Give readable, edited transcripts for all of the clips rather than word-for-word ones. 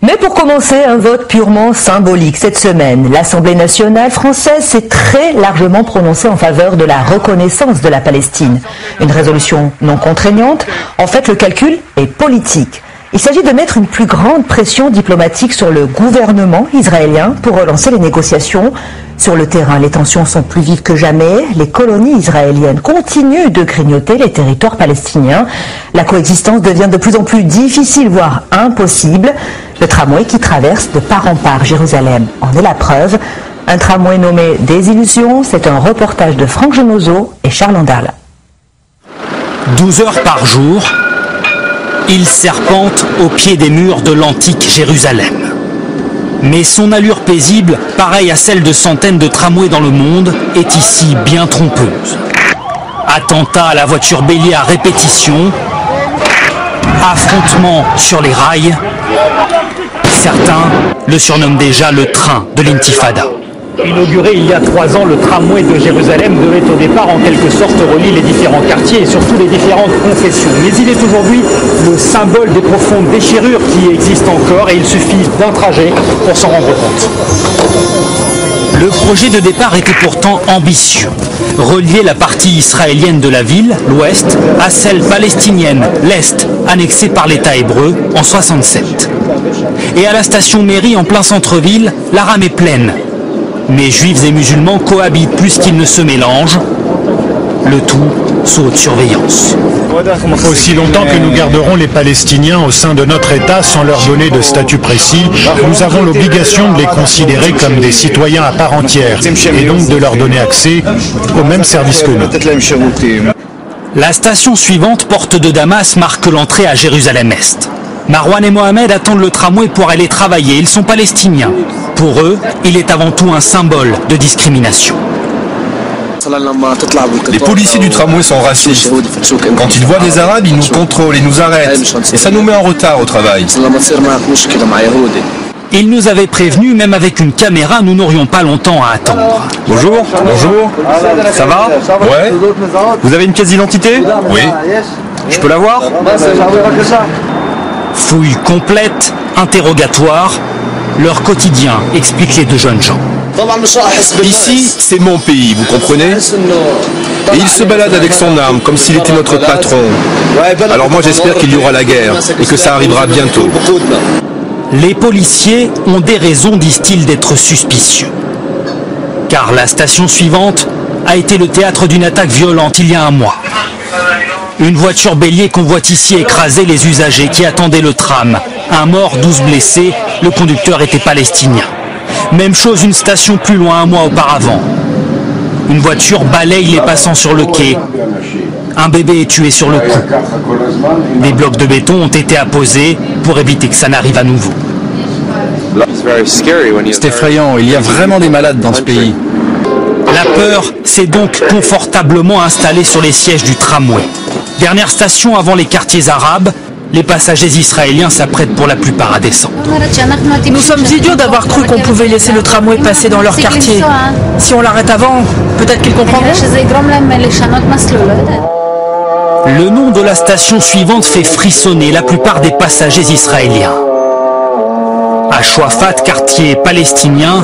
Mais pour commencer, un vote purement symbolique cette semaine. L'Assemblée nationale française s'est très largement prononcée en faveur de la reconnaissance de la Palestine. Une résolution non contraignante. En fait, le calcul est politique. Il s'agit de mettre une plus grande pression diplomatique sur le gouvernement israélien pour relancer les négociations. Sur le terrain, les tensions sont plus vives que jamais. Les colonies israéliennes continuent de grignoter les territoires palestiniens. La coexistence devient de plus en plus difficile, voire impossible. Le tramway qui traverse de part en part Jérusalem en est la preuve. Un tramway nommé Désillusion, c'est un reportage de Franck Genozo et Charles Andal. 12 heures par jour, il serpente au pied des murs de l'antique Jérusalem. Mais son allure paisible, pareille à celle de centaines de tramways dans le monde, est ici bien trompeuse. Attentats à la voiture bélier à répétition, affrontements sur les rails. Certains le surnomment déjà le train de l'intifada. Inauguré il y a 3 ans, le tramway de Jérusalem devait au départ en quelque sorte relier les différents quartiers et surtout les différentes confessions. Mais il est aujourd'hui le symbole des profondes déchirures qui existent encore et il suffit d'un trajet pour s'en rendre compte. Le projet de départ était pourtant ambitieux. Relier la partie israélienne de la ville, l'ouest, à celle palestinienne, l'est, annexée par l'État hébreu en 67. Et à la station mairie en plein centre-ville, la rame est pleine. Mais juifs et musulmans cohabitent plus qu'ils ne se mélangent. Le tout sous haute surveillance. Aussi longtemps que nous garderons les Palestiniens au sein de notre État sans leur donner de statut précis, nous avons l'obligation de les considérer comme des citoyens à part entière et donc de leur donner accès aux mêmes services que nous. La station suivante, porte de Damas, marque l'entrée à Jérusalem-Est. Marwan et Mohamed attendent le tramway pour aller travailler. Ils sont palestiniens. Pour eux, il est avant tout un symbole de discrimination. Les policiers du tramway sont racistes. Quand ils voient des Arabes, ils nous contrôlent et nous arrêtent. Et ça nous met en retard au travail. Ils nous avaient prévenus, même avec une caméra, nous n'aurions pas longtemps à attendre. Bonjour. Bonjour. Ça va? Ouais. Vous avez une pièce d'identité? Oui. Je peux la voir? Fouille complète, interrogatoire, leur quotidien, expliquent les deux jeunes gens. Ici, c'est mon pays, vous comprenez? Et il se balade avec son arme, comme s'il était notre patron. Alors moi j'espère qu'il y aura la guerre, et que ça arrivera bientôt. Les policiers ont des raisons, disent-ils, d'être suspicieux. Car la station suivante a été le théâtre d'une attaque violente il y a un mois. Une voiture bélier convoite ici écrasé les usagers qui attendaient le tram. Un mort, 12 blessés, le conducteur était palestinien. Même chose une station plus loin un mois auparavant. Une voiture balaye les passants sur le quai. Un bébé est tué sur le coup. Des blocs de béton ont été apposés pour éviter que ça n'arrive à nouveau. C'est effrayant, il y a vraiment des malades dans ce pays. La peur s'est donc confortablement installée sur les sièges du tramway. Dernière station avant les quartiers arabes, les passagers israéliens s'apprêtent pour la plupart à descendre. Nous sommes idiots d'avoir cru qu'on pouvait laisser le tramway passer dans leur quartier. Si on l'arrête avant, peut-être qu'ils comprendront. Le nom de la station suivante fait frissonner la plupart des passagers israéliens. À Chouafat, quartier palestinien,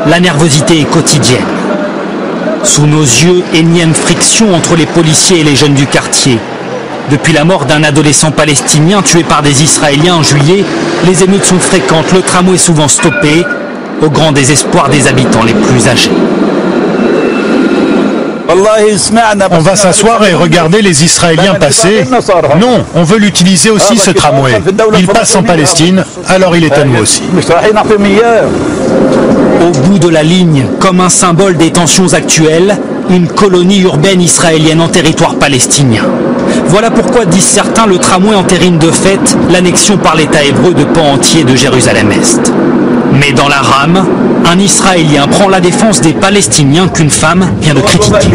la nervosité est quotidienne. Sous nos yeux, énième friction entre les policiers et les jeunes du quartier. Depuis la mort d'un adolescent palestinien tué par des Israéliens en juillet, les émeutes sont fréquentes, le tramway est souvent stoppé, au grand désespoir des habitants les plus âgés. On va s'asseoir et regarder les Israéliens passer. Non, on veut l'utiliser aussi ce tramway. Il passe en Palestine, alors il est à nous aussi. Au bout de la ligne, comme un symbole des tensions actuelles, une colonie urbaine israélienne en territoire palestinien. Voilà pourquoi, disent certains, le tramway entérine de fait l'annexion par l'État hébreu de pans entiers de Jérusalem-Est. Mais dans la rame, un Israélien prend la défense des Palestiniens qu'une femme vient de critiquer.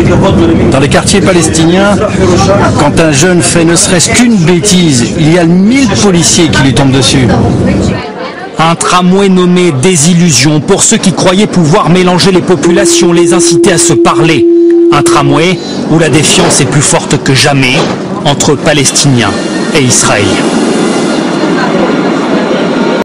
Dans les quartiers palestiniens, quand un jeune fait ne serait-ce qu'une bêtise, il y a 1000 policiers qui lui tombent dessus. Un tramway nommé Désillusion pour ceux qui croyaient pouvoir mélanger les populations, les inciter à se parler. Un tramway où la défiance est plus forte que jamais entre Palestiniens et Israéliens.